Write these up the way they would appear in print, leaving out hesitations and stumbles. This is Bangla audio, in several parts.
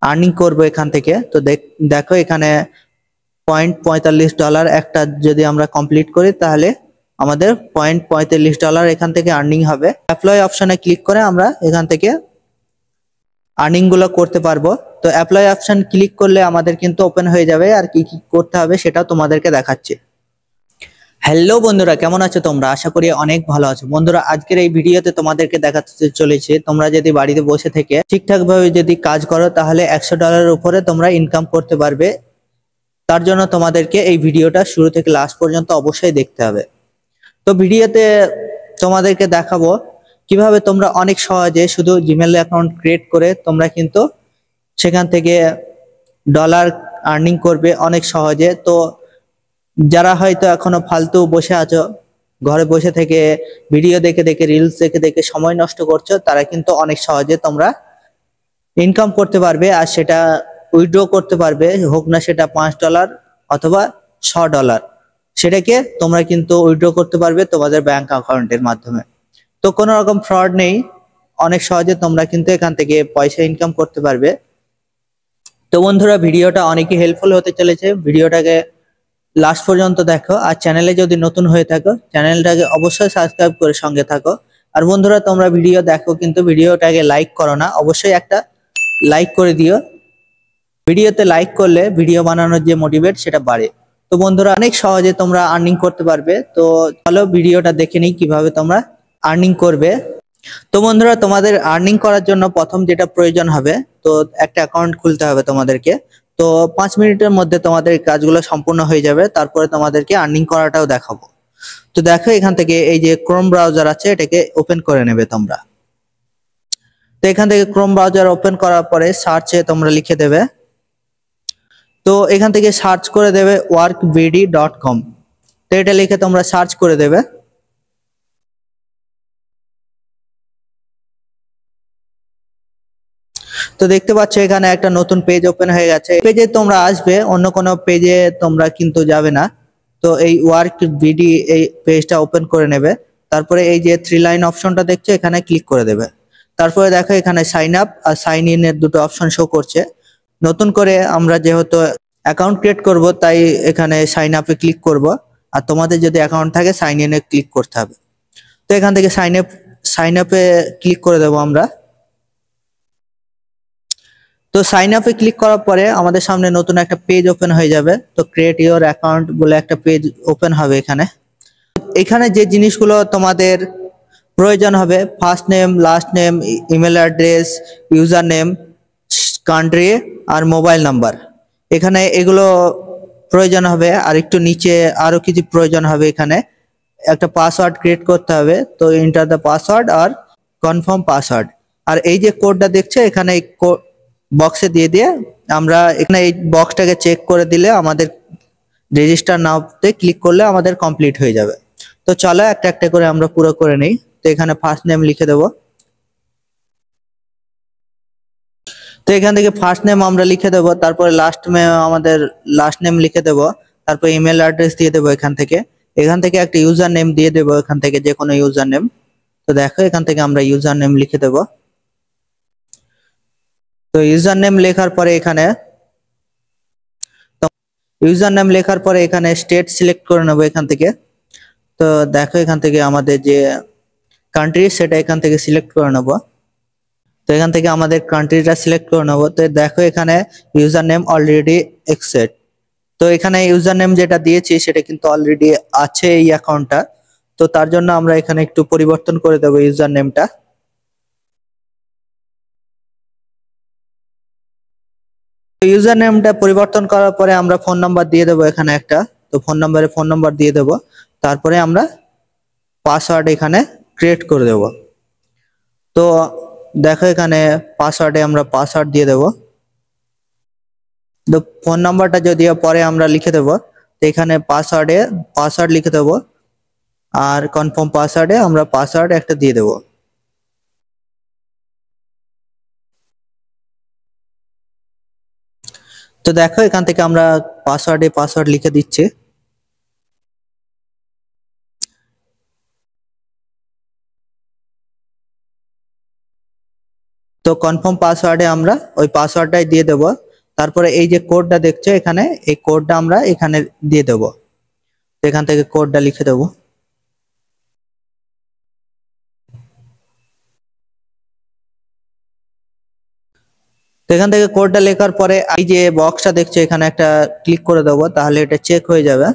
আর্নিং করবো এখান থেকে। তো দেখো এখানে $0.45 একটা যদি আমরা কমপ্লিট করি তাহলে আমাদের $0.45 এখান থেকে আর্নিং হবে। অ্যাপ্লাই অপশনে ক্লিক করে আমরা এখান থেকে আর্নিং গুলো করতে পারবো। তো অ্যাপ্লাই অপশন ক্লিক করলে আমাদের কিন্তু ওপেন হয়ে যাবে, আর কি কি করতে হবে সেটা তোমাদেরকে দেখাচ্ছি। হ্যালো বন্ধুরা, কেমন আছো তোমরা? আশা করি অনেক ভালো আছো। বন্ধুরা, আজকের এই ভিডিওতে তোমাদেরকে দেখাতে চলেছে তোমরা যদি বাড়িতে বসে থেকে ঠিকঠাক ভাবে যদি কাজ করো তাহলে $100 উপরে তোমরা ইনকাম করতে পারবে। তার জন্য তোমাদেরকে এই ভিডিওটা শুরু থেকে লাস্ট পর্যন্ত অবশ্যই দেখতে হবে। তো ভিডিওতে তোমাদেরকে দেখাবো কিভাবে তোমরা অনেক সহজে শুধু জিমেল অ্যাকাউন্ট ক্রিয়েট করে তোমরা কিন্তু সেখান থেকে ডলার আর্নিং করবে অনেক সহজে। তো যারা হয়তো এখনো ফালতু বসে আছো, ঘরে বসে থেকে ভিডিও দেখে দেখে রিলস দেখে দেখে সময় নষ্ট করছো, তারা কিন্তু অনেক সহজে তোমরা ইনকাম করতে পারবে। আর সেটা উইথড্র করতে পারবে, হোক না সেটা $5 অথবা $100, সেটাকে তোমরা কিন্তু উইথড্র করতে পারবে তোমাদের ব্যাংক অ্যাকাউন্টের মাধ্যমে। তো কোনো রকম ফ্রড নেই, অনেক সহজে তোমরা কিন্তু এখান থেকে পয়সা ইনকাম করতে পারবে। তো বন্ধুরা, ভিডিওটা অনেকই হেল্পফুল হতে চলেছে, ভিডিওটাকে লাস্ট পর্যন্ত দেখো। আর চ্যানেলে যদি নতুন হয়ে থাকো চ্যানেলটাকে অবশ্যই সাবস্ক্রাইব করে সঙ্গে থাকো। আর বন্ধুরা, তোমরা ভিডিও দেখো কিন্তু ভিডিওটাকে লাইক করো না, অবশ্যই একটা লাইক করে দিও। ভিডিওতে লাইক করলে ভিডিও বানানোর যে মোটিভেট সেটা বাড়ে। তো বন্ধুরা, অনেক সহজে তোমরা আর্নিং করতে পারবে। তো চলো ভিডিওটা দেখে নিই কিভাবে তোমরা আর্নিং করবে। তো বন্ধুরা, তোমাদের আর্নিং করার জন্য প্রথম যেটা প্রয়োজন হবে, তো একটা অ্যাকাউন্ট খুলতে হবে তোমাদেরকে। তো 5 মিনিটের মধ্যে তোমাদের কাজগুলো সম্পূর্ণ হয়ে যাবে, তারপরে তোমাদেরকে আর্নিং করাটাও দেখাবো। তো দেখো এখান থেকে এই যে ক্রোম ব্রাউজার আছে এটাকে ওপেন করে নেবে তোমরা। তো এখান থেকে ক্রোম ব্রাউজার ওপেন করার পরে সার্চে তোমরা লিখে দেবে, তো এখান থেকে সার্চ করে দেবে workbd.com। তো এটা লিখে তোমরা সার্চ করে দেবে। তো দেখতে পাচ্ছ এখানে একটা নতুন পেজ ওপেন হয়ে গেছে। পেজে তোমরা আসবে, অন্য কোনো পেজে তোমরা কিন্তু যাবে না। তো এই ওয়ার্ক বিডি এই পেজটা ওপেন করে নেবে। তারপরে এই যে 3 লাইন অপশনটা দেখছো এখানে ক্লিক করে দেবে। তারপরে দেখো এখানে সাইন আপ আর সাইন ইন এর দুটো অপশন শো করছে। নতুন করে আমরা যেহেতু অ্যাকাউন্ট ক্রিয়েট করব তাই এখানে সাইন আপে ক্লিক করব। আর তোমাদের যদি অ্যাকাউন্ট থাকে সাইন ইন এ ক্লিক করতে হবে। তো এখান থেকে সাইন আপে ক্লিক করে দেবো আমরা। তো সাইন আপে ক্লিক করার পরে আমাদের সামনে নতুন একটা পেজ ওপেন হয়ে যাবে। তো ক্রিয়েট ইওর অ্যাকাউন্ট বলে একটা পেজ ওপেন হবে এখানে। এখানে যে জিনিসগুলো তোমাদের প্রয়োজন হবে, first name, last name, email address, user name, country আর মোবাইল নাম্বার, এখানে এগুলো প্রয়োজন হবে। আর একটু নিচে আরো কিছু প্রয়োজন হবে, এখানে একটা পাসওয়ার্ড ক্রিয়েট করতে হবে। তো এন্টার দ্য পাসওয়ার্ড আর কনফার্ম পাসওয়ার্ড। আর এই যে কোডটা দেখছো এখানে এই বক্সে দিয়ে দিয়ে আমরা এখানে এই বক্সটাকে চেক করে দিলে আমাদের রেজিস্টার নাওতে ক্লিক করলে আমাদের কমপ্লিট হয়ে যাবে। তো চলো একটা একটা করে আমরা পুরো করে নেই। তো এখানে ফার্স্ট নেম লিখে দেবো। তো এখান থেকে ফার্স্ট নেম আমরা লিখে দেবো, তারপরে আমাদের লাস্ট নেম লিখে দেবো, তারপর ইমেল অ্যাড্রেস দিয়ে দেবো। এখান থেকে একটা ইউজার নেম দিয়ে দেবো, এখান থেকে যে কোনো ইউজার নেম। তো দেখো এখান থেকে আমরা ইউজার নেম লিখে দেবো। তো ইউজার নেম লেখার পরে এখানে স্টেট সিলেক্ট করে নেবো এখান থেকে। তো দেখো এখান থেকে আমাদের যে কান্ট্রি সেটা এখান থেকে সিলেক্ট করে নেবো। তো এখান থেকে আমাদের কান্ট্রিটা সিলেক্ট করে নেবো। তো দেখো এখানে ইউজার নেম অলরেডি এক্সেট। তো এখানে ইউজার নেম যেটা দিয়েছি সেটা কিন্তু অলরেডি আছে এই অ্যাকাউন্টটা। তো তার জন্য আমরা এখানে একটু পরিবর্তন করে দেবো ইউজার নেমটা। ইউজার নেমটা পরিবর্তন করার পরে আমরা ফোন নাম্বার দিয়ে দেবো এখানে একটা। তো ফোন নাম্বার দিয়ে দেবো। তারপরে আমরা পাসওয়ার্ড এখানে ক্রিয়েট করে দেবো। তো দেখো এখানে পাসওয়ার্ডে আমরা পাসওয়ার্ড দিয়ে দেবো। তো ফোন নাম্বারটা যদিও পরে আমরা লিখে দেবো। তো এখানে পাসওয়ার্ড লিখে দেবো। আর কনফার্ম পাসওয়ার্ডে আমরা পাসওয়ার্ড একটা দিয়ে দেবো। তো দেখো এখান থেকে আমরা পাসওয়ার্ড লিখে দিচ্ছি। তো কনফার্ম পাসওয়ার্ডে আমরা ওই পাসওয়ার্ডটাই দিয়ে দেব। তারপরে এই যে কোডটা দেখছো এখানে, এই কোডটা আমরা এখানে দিয়ে দেব। এখান থেকে কোডটা লিখে দেব। তো এখান থেকে কোডটা লেখার পরে এই যে বক্সটা দেখছো এখানে একটা ক্লিক করে দেবো, তাহলে এটা চেক হয়ে যাবে।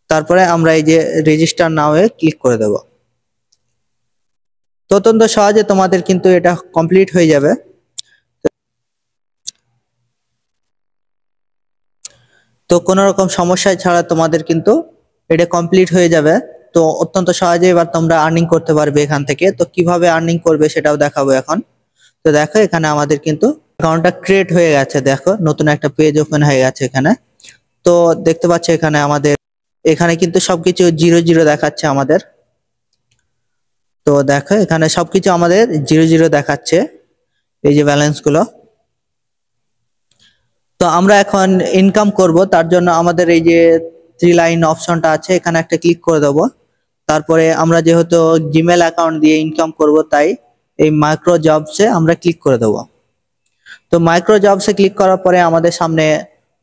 তারপরে আমরা এই যে রেজিস্টার নাও-এ ক্লিক করে দেব। তো অত্যন্ত সহজে তোমাদের কিন্তু এটা কমপ্লিট হয়ে যাবে। তো কোনো রকম সমস্যা ছাড়া তোমাদের কিন্তু এটা কমপ্লিট হয়ে যাবে। তো অত্যন্ত সহজে এবার তোমরা আর্নিং করতে পারবে এখান থেকে। তো কিভাবে আর্নিং করবে সেটাও দেখাবো এখন। তো দেখো এখানে আমাদের কিন্তু অ্যাকাউন্টটা ক্রিয়েট হয়ে গেছে, দেখো নতুন একটা পেজ ওপেন হয়ে গেছে এখানে। তো দেখতে পাচ্ছ এখানে আমাদের এখানে কিন্তু সবকিছু 0 0 দেখাচ্ছে আমাদের। তো দেখো এখানে সবকিছু আমাদের 0 0 দেখাচ্ছে, এই যে ব্যালেন্স গুলো। তো আমরা এখন ইনকাম করব, তার জন্য আমাদের এই যে 3 লাইন অপশনটা আছে এখানে একটা ক্লিক করে দেবো। তারপরে আমরা যেহেতু জিমেল অ্যাকাউন্ট দিয়ে ইনকাম করব, তাই এই মাইক্রো জবসে আমরা ক্লিক করে দেবো। তো মাইক্রো জবসে ক্লিক করার পরে আমাদের সামনে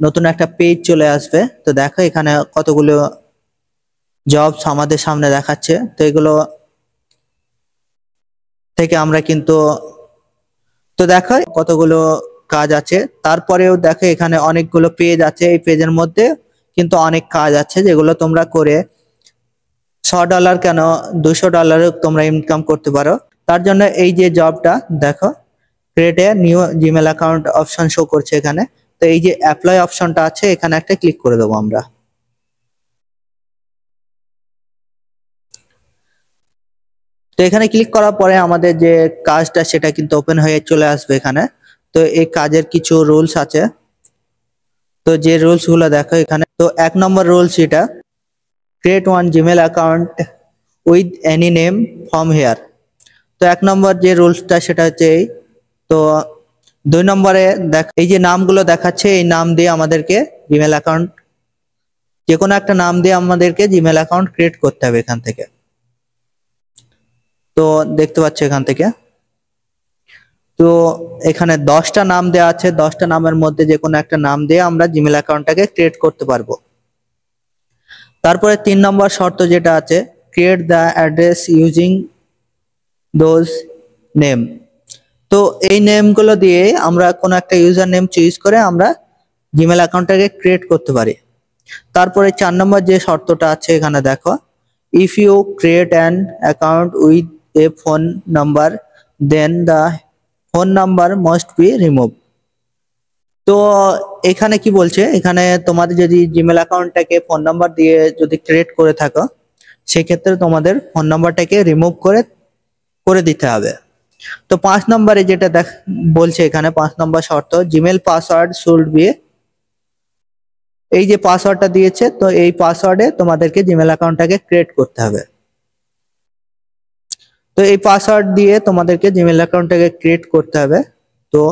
নতুন একটা পেজ চলে আসবে। তো দেখো এখানে কতগুলো জবস আমাদের সামনে দেখাচ্ছে। তো এগুলো থেকে আমরা কিন্তু, তো দেখো কতগুলো কাজ আছে। তারপরেও দেখো এখানে অনেকগুলো পেজ আছে, এই পেজের মধ্যে কিন্তু অনেক কাজ আছে যেগুলো তোমরা করে $100 কেন $200 তোমরা ইনকাম করতে পারো। তার জন্য এই যে জবটা দেখো create a new Gmail account option show করছে এখানে। তো এই যে অ্যাপ্লাই অপশনটা আছে এখানে একটা ক্লিক করে দেবো আমরা। তো এখানে ক্লিক করার পরে আমাদের যে কাজটা সেটা কিন্তু ওপেন হয়ে চলে আসবে এখানে। তো এই কাজের কিছু রুলস আছে। তো যে রুলস গুলো দেখো এখানে, তো 1 নম্বর রুলস এটা, create one Gmail account with any name from here. তো 1 নম্বর যে রুলসটা সেটা হচ্ছে এই। তো 2 নম্বরে দেখ এই যে নামগুলো দেখাচ্ছে, এই নাম দিয়ে আমাদেরকে জিমেল অ্যাকাউন্ট, যে কোনো একটা নাম দিয়ে আমাদেরকে জিমেল অ্যাকাউন্ট ক্রিয়েট করতে হবে এখান থেকে। তো দেখতে পাচ্ছ এখান থেকে, তো এখানে 10টা নাম দেওয়া আছে, 10টা নামের মধ্যে যে কোনো একটা নাম দিয়ে আমরা জিমেল অ্যাকাউন্টটাকে ক্রিয়েট করতে পারবো। তারপরে 3 নম্বর শর্ত যেটা আছে, create the address using those name. তো এই নেমগুলো দিয়ে আমরা কোনো একটা ইউজার নেম চুজ করে আমরা জিমেল অ্যাকাউন্টটাকে ক্রিয়েট করতে পারি। তারপরে 4 নম্বর যে শর্তটা আছে এখানে দেখো, if you create an account with a phone number then the phone number must be remove. তো এখানে কি বলছে, এখানে তোমাদের যদি জিমেল অ্যাকাউন্টটাকে ফোন নাম্বার দিয়ে যদি ক্রিয়েট করে থাকো, সেক্ষেত্রে তোমাদের ফোন নাম্বারটাকে রিমুভ করে করে দিতে হবে। তো 5 নম্বরে যেটা বলছে এখানে 5 নম্বর শর্ত, জিমেল পাসওয়ার্ড শুড বি, এই যে পাসওয়ার্ডটা দিয়েছে তো এই পাসওয়ার্ডে তোমাদেরকে জিমেল অ্যাকাউন্টটাকে ক্রিয়েট করতে হবে। তো এই পাসওয়ার্ড দিয়ে তোমাদেরকে জিমেল অ্যাকাউন্টটাকে ক্রিয়েট করতে হবে। তো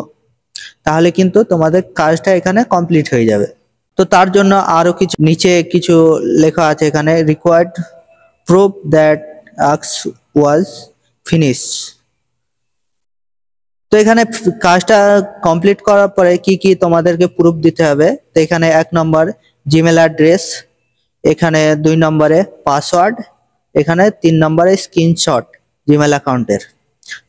তাহলে কিন্তু তোমাদের কাজটা এখানে কমপ্লিট হয়ে যাবে। তো তার জন্য আরো কিছু নিচে কিছু লেখা আছে এখানে, required proof that task was finish. তো এখানে কাজটা কমপ্লিট করার পরে কি কি তোমাদেরকে প্রুফ দিতে হবে। তো এখানে 1 নম্বর জিমেল অ্যাড্রেস, এখানে 2 নম্বরে পাসওয়ার্ড, এখানে 3 নম্বরে স্ক্রিনশট জিমেল অ্যাকাউন্টের।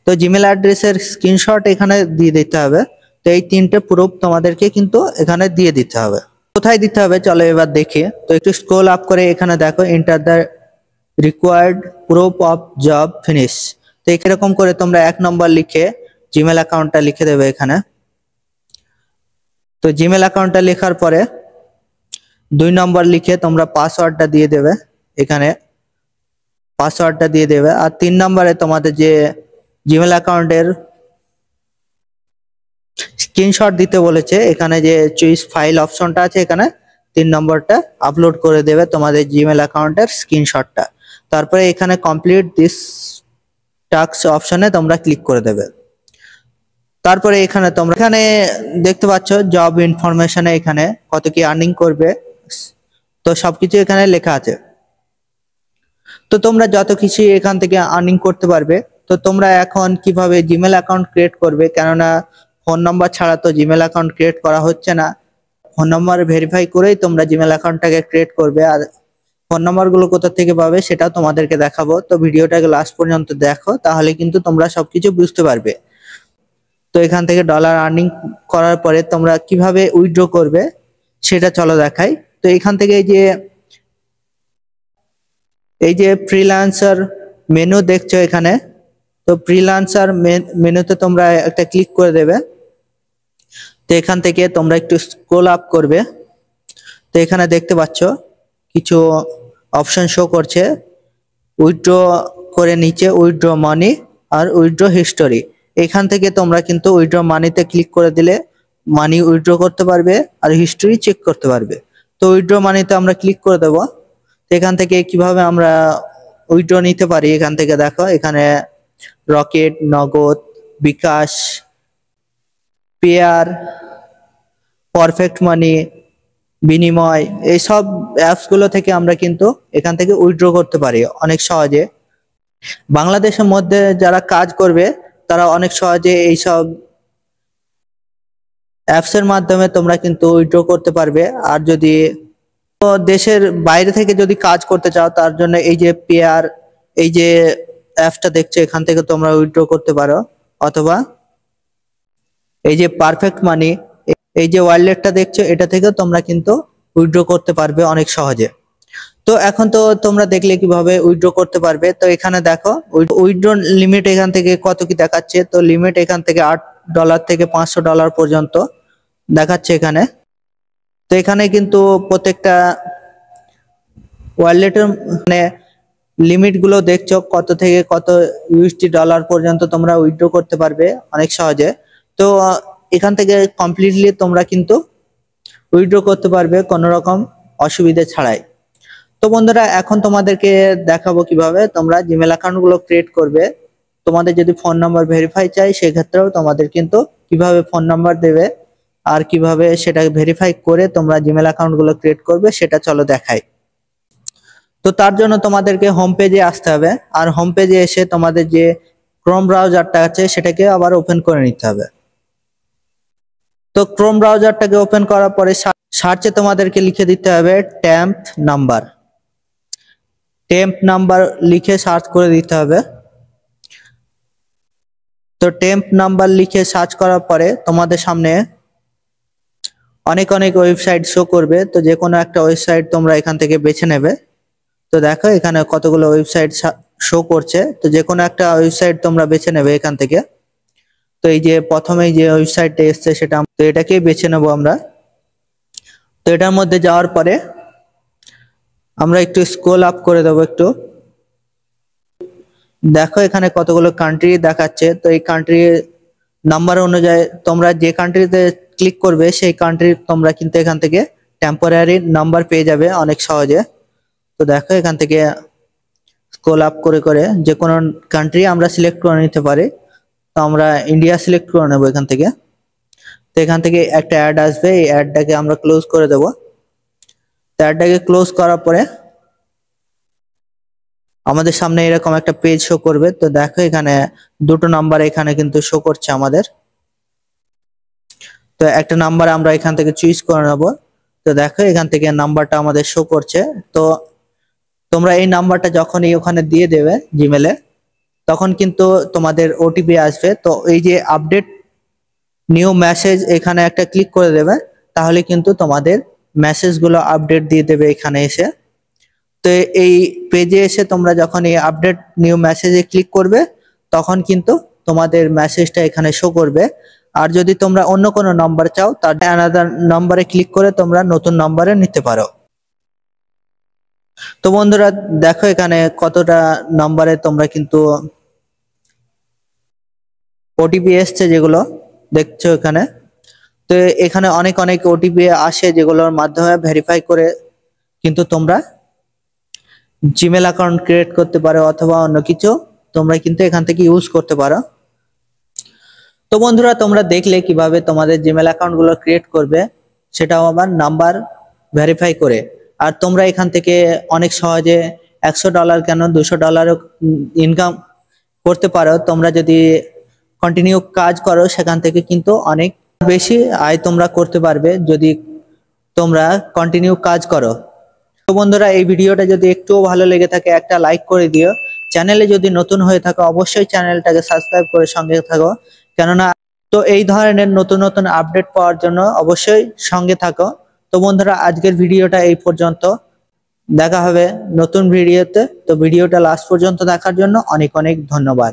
তো জিমেল অ্যাড্রেসের স্ক্রিনশট এখানে দিয়ে দিতে হবে। তো এই 3টে প্রুফ তোমাদেরকে কিন্তু এখানে দিয়ে দিতে হবে। কোথায় দিতে হবে চলো এবার দেখি। তো একটু স্ক্রল আপ করে এখানে দেখো, enter the required proof of job finish. তো এরকম করে তোমরা 1 নম্বর লিখে জিমেল অ্যাকাউন্টটা লিখে দেবে এখানে। তো জিমেল অ্যাকাউন্টটা লেখার পরে 2 নম্বর লিখে তোমরা পাসওয়ার্ডটা দিয়ে দেবে এখানে, পাসওয়ার্ডটা দিয়ে দেবে। আর 3 নম্বরে তোমাদের যে জিমেল অ্যাকাউন্টের স্ক্রিনশট দিতে বলেছে, এখানে যে চুইস ফাইল অপশনটা আছে এখানে 3 নম্বরটা আপলোড করে দেবে তোমাদের জিমেল অ্যাকাউন্টের স্ক্রিনশটটা। তারপরে এখানে কমপ্লিট দিস টাস্ক অপশনে তোমরা ক্লিক করে দেবে। তারপরে এখানে তোমরা এখানে দেখতে পাচ্ছ জব ইনফরমেশনে এখানে কত কি আর্নিং করবে, তো সবকিছু এখানে লেখা আছে। তো তোমরা যত কিছু এখান থেকে আর্নিং করতে পারবে তো তোমরা এখন কিভাবে জিমেল অ্যাকাউন্ট ক্রিয়েট করবে, কেননা ফোন নাম্বার ছাড়া তো জিমেল অ্যাকাউন্ট ক্রিয়েট করা হচ্ছে না। ফোন নাম্বার ভেরিফাই করেই তোমরা জিমেল অ্যাকাউন্টটাকে ক্রিয়েট করবে। আর ফোন নাম্বার গুলো কোথা থেকে পাবে সেটাও তোমাদেরকে দেখাবো, তো ভিডিওটাকে লাস্ট পর্যন্ত দেখো, তাহলে কিন্তু তোমরা সবকিছু বুঝতে পারবে। তো এখান থেকে ডলার আর্নিং করার পরে তোমরা কিভাবে উইথড্র করবে সেটা চলো দেখাই। তো এখান থেকে এই যে ফ্রিল্যান্সার মেনু দেখছো এখানে, তো ফ্রিল্যান্সার মেনুতে তোমরা একটা ক্লিক করে দেবে। তো এখান থেকে তোমরা একটু স্ক্রল আপ করবে। তো এখানে দেখতে পাচ্ছ কিছু অপশন শো করছে, উইথড্র করে নিচে উইথড্র মানি আর উইথড্র হিস্টোরি। এখান থেকে তোমরা কিন্তু উইথড্র মানিতে ক্লিক করে দিলে মানি উইথড্র করতে পারবে আর হিস্টোরি চেক করতে পারবে। তো উইথড্র মানিতে আমরা ক্লিক করে দেবো। এখান থেকে কিভাবে আমরা উইথড্র নিতে পারি, এখান থেকে দেখো এখানে রকেট, নগদ, বিকাশ, পেয়ার, পারফেক্ট মানি, বিনিময়, এইসব অ্যাপস গুলো থেকে আমরা কিন্তু এখান থেকে উইথড্র করতে পারি অনেক সহজে। বাংলাদেশের মধ্যে যারা কাজ করবে তারা অনেক সহজে এইসব অ্যাপস এর মাধ্যমে তোমরা কিন্তু উইথড্র করতে পারবে। আর যদি দেশের বাইরে থেকে যদি কাজ করতে চাও তার জন্য এই যে পেয়ার, এই যে অ্যাপসটা দেখছো এখান থেকে তোমরা উইথড্র করতে পারো, অথবা এই যে পারফেক্ট মানি, এই যে ওয়ালেটটা দেখছো এটা থেকে তোমরা কিন্তু উইথড্র করতে পারবে অনেক সহজে। তো এখন তো তোমরা দেখলে কিভাবে উইথড্র করতে পারবে। তো এখানে দেখো উইথড্র লিমিট এখান থেকে কত কি দেখাচ্ছে। তো লিমিট এখান থেকে $8 থেকে $500 পর্যন্ত দেখাচ্ছে এখানে। তো এখানে কিন্তু প্রত্যেকটা ওয়ালেটের মানে লিমিট গুলো দেখছো কত থেকে কত ইউএসডি ডলার পর্যন্ত তোমরা উইথড্র করতে পারবে অনেক সহজে। তো এখান থেকে কমপ্লিটলি তোমরা কিন্তু উইথড্র করতে পারবে কোনো রকম অসুবিধা ছাড়াই। তো বন্ধুরা এখন তোমাদেরকে দেখাবো কিভাবে তোমরা জিমেল অ্যাকাউন্ট গুলো ক্রিয়েট করবে। তোমাদের যদি ফোন নাম্বার ভেরিফাই চাই সেক্ষেত্রেও তোমাদের কিন্তু কিভাবে ফোন নাম্বার দেবে আর কিভাবে সেটা ভেরিফাই করে তোমরা জিমেল অ্যাকাউন্ট গুলো ক্রিয়েট করবে সেটা চলো দেখাই। তো তার জন্য তোমাদেরকে হোম পেজে আসতে হবে, আর হোম পেজে এসে তোমাদের যে ক্রোম ব্রাউজারটা আছে সেটাকে আবার ওপেন করে নিতে হবে। তো ক্রোম ব্রাউজারটাকে ওপেন করার পরে সার্চে তোমাদেরকে লিখে দিতে হবে টেম্প নাম্বার। টেম্প নাম্বার লিখে সার্চ করে দিতে হবে। তো টেম্প নাম্বার লিখে সার্চ করার পরে তোমাদের সামনে অনেক অনেক ওয়েবসাইট শো করবে। তো যে কোনো একটা ওয়েবসাইট তোমরা এখান থেকে বেছে নেবে। তো দেখো এখানে কতগুলো ওয়েবসাইট শো করছে, তো যে কোনো একটা ওয়েবসাইট তোমরা বেছে নেবে এখান থেকে। তো এই যে প্রথমেই যে ওয়েবসাইটটা এসছে সেটা, তো এটাকেই বেছে নেবো আমরা। তো এটার মধ্যে যাওয়ার পরে আমরা একটু স্ক্রল আপ করে দেবো একটু। দেখো এখানে কতগুলো কান্ট্রি দেখাচ্ছে। তো এই কান্ট্রি নাম্বার অনুযায়ী তোমরা যে কান্ট্রিতে ক্লিক করবে সেই কান্ট্রি তোমরা কিন্তু এখান থেকে টেম্পোরারি নাম্বার পেয়ে যাবে অনেক সহজে। তো দেখো এখান থেকে স্ক্রল আপ করে করে যে কোনো কান্ট্রি আমরা সিলেক্ট করে নিতে পারি। তো আমরা ইন্ডিয়া সিলেক্ট করে নেবো এখান থেকে। তো এখান থেকে একটা অ্যাড আসবে, এই অ্যাডটাকে আমরা ক্লোজ করে দেবো। তো অ্যাডটাকে ক্লোজ করার পরে আমাদের সামনে এরকম একটা পেজ শো করবে। তো দেখো এখানে দুটো নাম্বার এখানে কিন্তু শো করছে আমাদের। তো একটা নাম্বার আমরা এখান থেকে চুজ করে নেব। তো দেখো এখান থেকে নাম্বারটা আমাদের শো করছে। তো তোমরা এই নাম্বারটা যখনই ওখানে দিয়ে দেবে জিমেলে, তখন কিন্তু তোমাদের ওটিপি আসবে। তো এই যে আপডেট নিউ মেসেজ এখানে একটা ক্লিক করে দেবে, তাহলে কিন্তু তোমাদের মেসেজগুলো আপডেট দিয়ে দেবে এখানে এসে। তো এই পেজে এসে তোমরা যখন এই আপডেট নিউ মেসেজে ক্লিক করবে তখন কিন্তু তোমাদের মেসেজটা এখানে শো করবে। আর যদি তোমরা অন্য কোনো নাম্বার চাও তার আলাদা নাম্বারে ক্লিক করে তোমরা নতুন নাম্বারে নিতে পারো। তো বন্ধুরা দেখো এখানে কতটা নাম্বারে তোমরা কিন্তু ওটিপি এসছে যেগুলো দেখছো এখানে। তো এখানে অনেক অনেক ওটিপি আসে যেগুলোর মাধ্যমে ভেরিফাই করে কিন্তু তোমরা জিমেল অ্যাকাউন্ট ক্রিয়েট করতে পারো অথবা অন্য কিছু তোমরা কিন্তু এখান থেকে ইউজ করতে পারো। তো বন্ধুরা তোমরা দেখলে কিভাবে তোমাদের জিমেল অ্যাকাউন্ট গুলো ক্রিয়েট করবে, সেটাও আবার নাম্বার ভেরিফাই করে। আর তোমরা এখান থেকে অনেক সহজে $100 কেন $200 ইনকাম করতে পারো, তোমরা যদি কন্টিনিউ কাজ করো সেখান থেকে কিন্তু অনেক বেশি আয় তোমরা করতে পারবে যদি তোমরা কন্টিনিউ কাজ করো। তো বন্ধুরা, এই ভিডিওটা যদি একটুও ভালো লেগে থাকে একটা লাইক করে দিও। চ্যানেলে যদি নতুন হয়ে থাকো অবশ্যই চ্যানেলটাকে সাবস্ক্রাইব করে সঙ্গে থাকো, কেননা তো এই ধরনের নতুন নতুন আপডেট পাওয়ার জন্য অবশ্যই সঙ্গে থাকো। তো বন্ধুরা, আজকের ভিডিওটা এই পর্যন্ত, দেখা হবে নতুন ভিডিওতে। তো ভিডিওটা লাস্ট পর্যন্ত দেখার জন্য অনেক অনেক ধন্যবাদ।